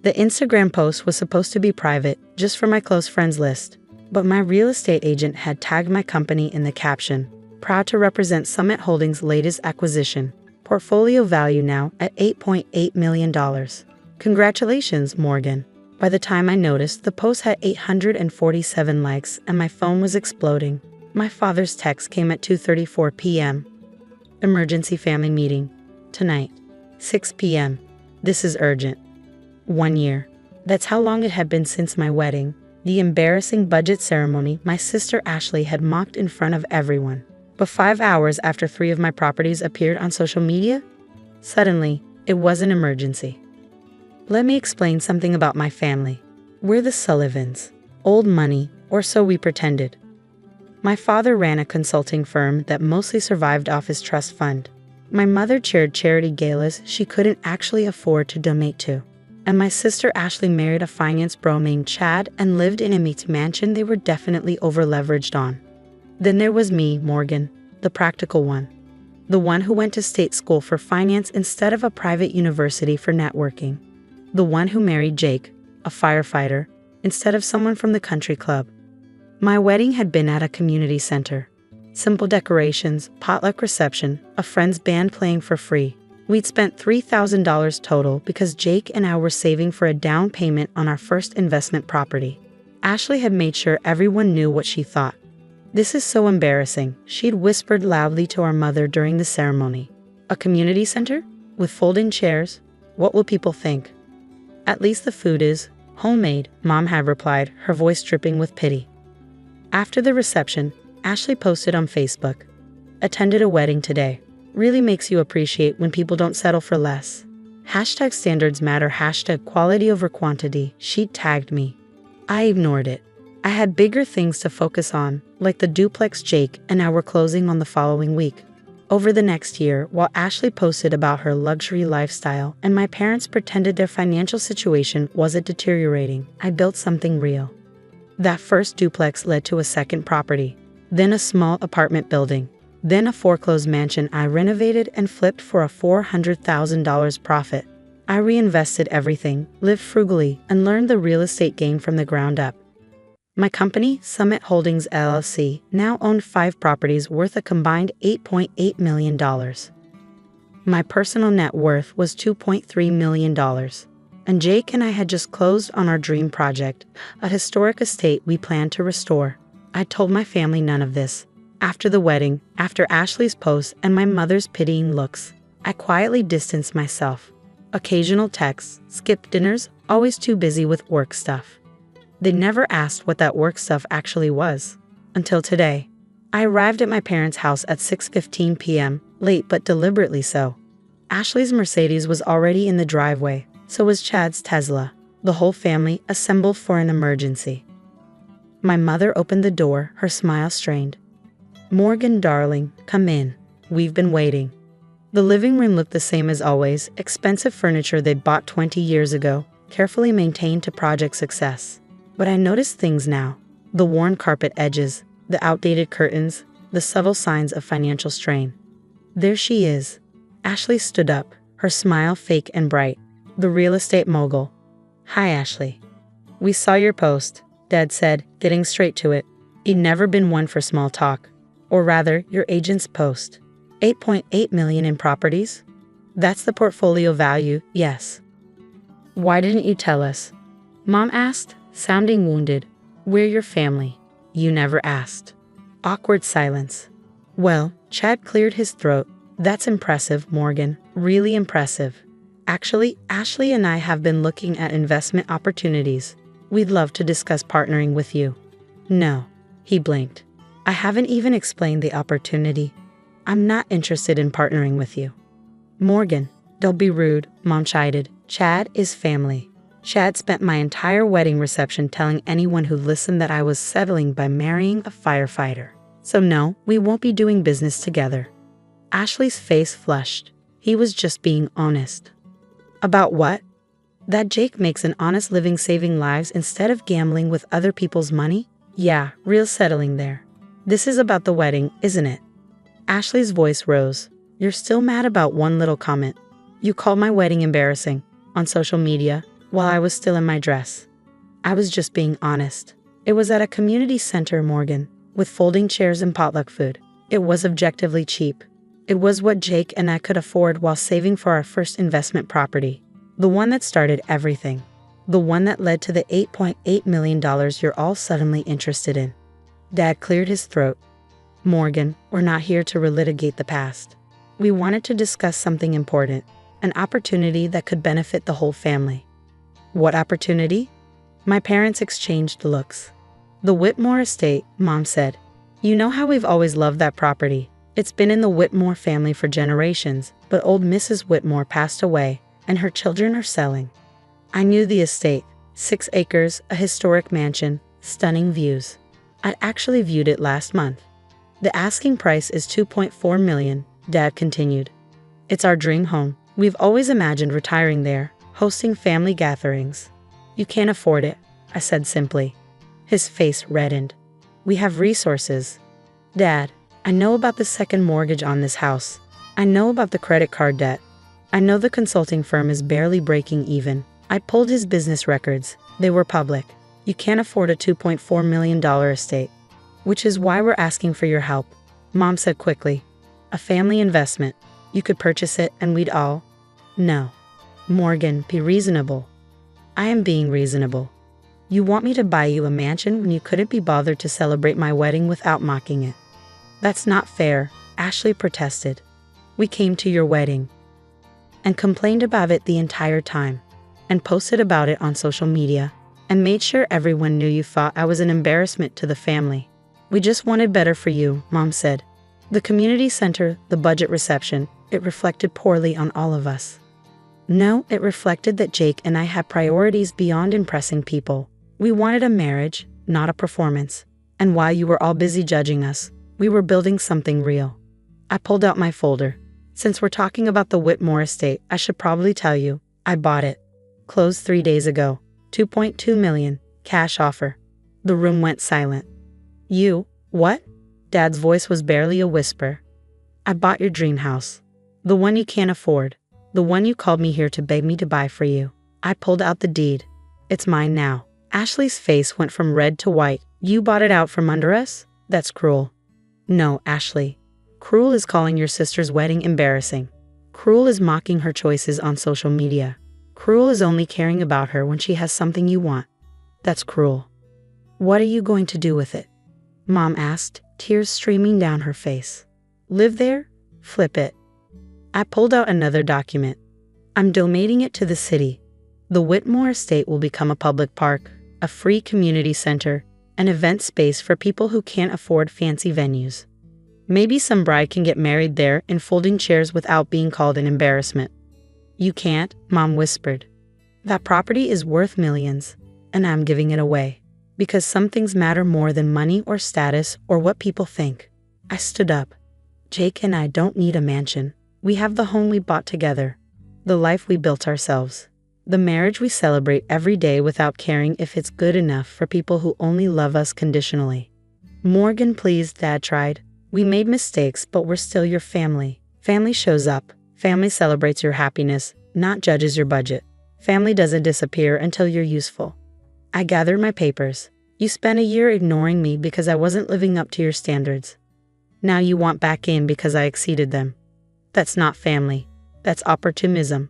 The Instagram post was supposed to be private, just for my close friends list, but my real estate agent had tagged my company in the caption. Proud to represent Summit Holdings' latest acquisition. Portfolio value now at $8.8 million. Congratulations, Morgan. By the time I noticed, the post had 847 likes and my phone was exploding. My father's text came at 2:34 p.m. Emergency family meeting. Tonight. 6 p.m. This is urgent. 1 year. That's how long it had been since my wedding. The embarrassing budget ceremony my sister Ashley had mocked in front of everyone. But 5 hours after 3 of my properties appeared on social media, suddenly, it was an emergency. Let me explain something about my family. We're the Sullivans. Old money, or so we pretended. My father ran a consulting firm that mostly survived off his trust fund. My mother chaired charity galas she couldn't actually afford to donate to. And my sister Ashley married a finance bro named Chad and lived in a meat mansion they were definitely over-leveraged on. Then there was me, Morgan, the practical one. The one who went to state school for finance instead of a private university for networking. The one who married Jake, a firefighter, instead of someone from the country club. My wedding had been at a community center. Simple decorations, potluck reception, a friend's band playing for free. We'd spent $3,000 total because Jake and I were saving for a down payment on our first investment property. Ashley had made sure everyone knew what she thought. This is so embarrassing, she'd whispered loudly to our mother during the ceremony. A community center? With folding chairs? What will people think? At least the food is homemade, Mom had replied, her voice dripping with pity. After the reception, Ashley posted on Facebook. Attended a wedding today. Really makes you appreciate when people don't settle for less. Hashtag standards matter, hashtag quality over quantity. She tagged me. I ignored it. I had bigger things to focus on, like the duplex Jake and I were closing on the following week. Over the next year, while Ashley posted about her luxury lifestyle and my parents pretended their financial situation wasn't deteriorating, I built something real. That first duplex led to a second property, then a small apartment building, then a foreclosed mansion I renovated and flipped for a $400,000 profit. I reinvested everything, lived frugally, and learned the real estate game from the ground up. My company, Summit Holdings LLC, now owned 5 properties worth a combined $8.8 million. My personal net worth was $2.3 million. And Jake and I had just closed on our dream project, a historic estate we planned to restore. I told my family none of this. After the wedding, after Ashley's post and my mother's pitying looks, I quietly distanced myself. Occasional texts, skipped dinners, always too busy with work stuff. They never asked what that work stuff actually was. Until today. I arrived at my parents' house at 6:15 p.m., late but deliberately so. Ashley's Mercedes was already in the driveway, so was Chad's Tesla. The whole family assembled for an emergency. My mother opened the door, her smile strained. Morgan, darling, come in. We've been waiting. The living room looked the same as always, expensive furniture they'd bought 20 years ago, carefully maintained to project success. But I noticed things now. The worn carpet edges, the outdated curtains, the subtle signs of financial strain. There she is. Ashley stood up, her smile fake and bright. The real estate mogul. Hi, Ashley. We saw your post, Dad said, getting straight to it. He'd never been one for small talk. Or rather, your agent's post. $8.8 million in properties? That's the portfolio value, yes. Why didn't you tell us? Mom asked, sounding wounded. We're your family. You never asked. Awkward silence. Well, Chad cleared his throat. That's impressive, Morgan. Really impressive. Actually, Ashley and I have been looking at investment opportunities. We'd love to discuss partnering with you. No. He blinked. I haven't even explained the opportunity. I'm not interested in partnering with you. Morgan, don't be rude, Mom chided. Chad is family. Chad spent my entire wedding reception telling anyone who listened that I was settling by marrying a firefighter. So no, we won't be doing business together. Ashley's face flushed. He was just being honest. About what? That Jake makes an honest living saving lives instead of gambling with other people's money? Yeah, real settling there. This is about the wedding, isn't it? Ashley's voice rose. You're still mad about one little comment. You called my wedding embarrassing. On social media, while I was still in my dress. I was just being honest. It was at a community center, Morgan, with folding chairs and potluck food. It was objectively cheap. It was what Jake and I could afford while saving for our first investment property. The one that started everything. The one that led to the $8.8 million you're all suddenly interested in. Dad cleared his throat. Morgan, we're not here to relitigate the past. We wanted to discuss something important, an opportunity that could benefit the whole family. What opportunity? My parents exchanged looks. The Whitmore estate, Mom said. You know how we've always loved that property. It's been in the Whitmore family for generations, but old Mrs. Whitmore passed away, and her children are selling. I knew the estate, 6 acres, a historic mansion, stunning views. I'd actually viewed it last month. The asking price is $2.4 million, Dad continued. It's our dream home. We've always imagined retiring there, hosting family gatherings. You can't afford it, I said simply. His face reddened. We have resources. Dad, I know about the second mortgage on this house. I know about the credit card debt. I know the consulting firm is barely breaking even. I pulled his business records. They were public. You can't afford a $2.4 million estate. Which is why we're asking for your help, Mom said quickly. A family investment. You could purchase it and we'd all... No. Morgan, be reasonable. I am being reasonable. You want me to buy you a mansion when you couldn't be bothered to celebrate my wedding without mocking it. That's not fair, Ashley protested. We came to your wedding and complained about it the entire time, and posted about it on social media, and made sure everyone knew you thought I was an embarrassment to the family. We just wanted better for you, Mom said. The community center, the budget reception, it reflected poorly on all of us. No, it reflected that Jake and I had priorities beyond impressing people. We wanted a marriage, not a performance. And while you were all busy judging us, we were building something real. I pulled out my folder. Since we're talking about the Whitmore estate, I should probably tell you, I bought it. Closed 3 days ago. $2.2 million, cash offer. The room went silent. You, what? Dad's voice was barely a whisper. I bought your dream house. The one you can't afford. The one you called me here to beg me to buy for you. I pulled out the deed. It's mine now. Ashley's face went from red to white. You bought it out from under us? That's cruel. No, Ashley. Cruel is calling your sister's wedding embarrassing. Cruel is mocking her choices on social media. Cruel is only caring about her when she has something you want. That's cruel. What are you going to do with it? Mom asked, tears streaming down her face. Live there? Flip it. I pulled out another document. I'm donating it to the city. The Whitmore estate will become a public park, a free community center, an event space for people who can't afford fancy venues. Maybe some bride can get married there in folding chairs without being called an embarrassment. You can't, Mom whispered. That property is worth millions, and I'm giving it away. Because some things matter more than money or status or what people think. I stood up. Jake and I don't need a mansion. We have the home we bought together. The life we built ourselves. The marriage we celebrate every day without caring if it's good enough for people who only love us conditionally. Morgan, please, Dad tried. We made mistakes, but we're still your family. Family shows up. Family celebrates your happiness, not judges your budget. Family doesn't disappear until you're useful. I gathered my papers. You spent a year ignoring me because I wasn't living up to your standards. Now you want back in because I exceeded them. That's not family. That's opportunism.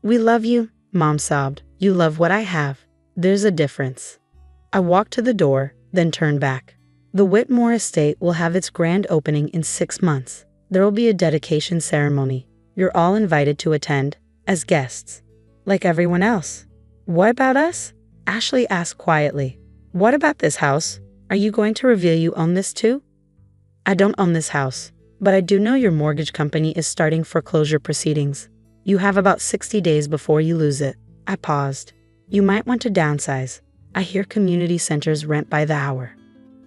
We love you, Mom sobbed. You love what I have. There's a difference. I walked to the door, then turned back. The Whitmore estate will have its grand opening in 6 months. There will be a dedication ceremony. You're all invited to attend, as guests. Like everyone else. What about us? Ashley asked quietly. What about this house? Are you going to reveal you own this too? I don't own this house, but I do know your mortgage company is starting foreclosure proceedings. You have about 60 days before you lose it. I paused. You might want to downsize. I hear community centers rent by the hour.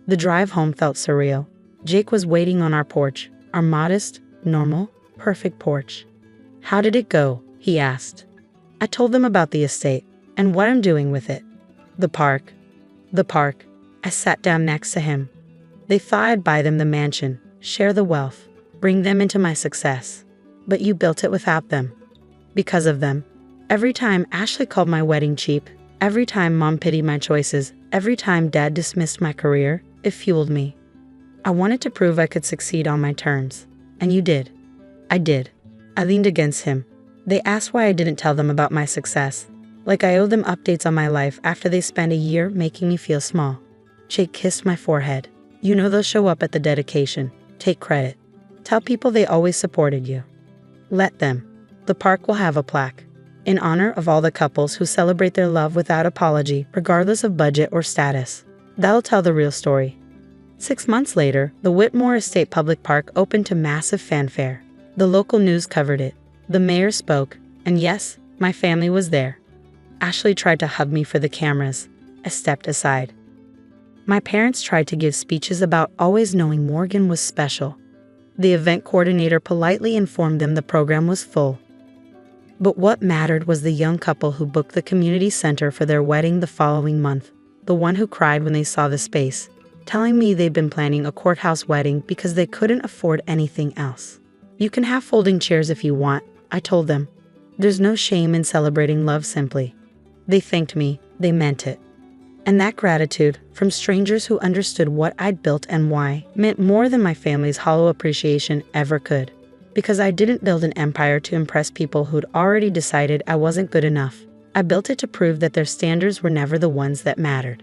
The drive home felt surreal. Jake was waiting on our porch, our modest, normal, perfect porch. How did it go? He asked. I told them about the estate and what I'm doing with it. The park. I sat down next to him. They thought I'd buy them the mansion, share the wealth, bring them into my success. But you built it without them. Because of them. Every time Ashley called my wedding cheap, every time Mom pitied my choices, every time Dad dismissed my career, it fueled me. I wanted to prove I could succeed on my terms. And you did. I did. I leaned against him. They asked why I didn't tell them about my success. Like I owed them updates on my life after they spent a year making me feel small. Jake kissed my forehead. You know they'll show up at the dedication. Take credit. Tell people they always supported you. Let them. The park will have a plaque. In honor of all the couples who celebrate their love without apology, regardless of budget or status. That'll tell the real story. 6 months later, the Whitmore Estate Public Park opened to massive fanfare. The local news covered it. The mayor spoke, and yes, my family was there. Ashley tried to hug me for the cameras. I stepped aside. My parents tried to give speeches about always knowing Morgan was special. The event coordinator politely informed them the program was full. But what mattered was the young couple who booked the community center for their wedding the following month, the one who cried when they saw the space, telling me they'd been planning a courthouse wedding because they couldn't afford anything else. You can have folding chairs if you want, I told them. There's no shame in celebrating love simply. They thanked me, they meant it. And that gratitude, from strangers who understood what I'd built and why, meant more than my family's hollow appreciation ever could. Because I didn't build an empire to impress people who'd already decided I wasn't good enough. I built it to prove that their standards were never the ones that mattered.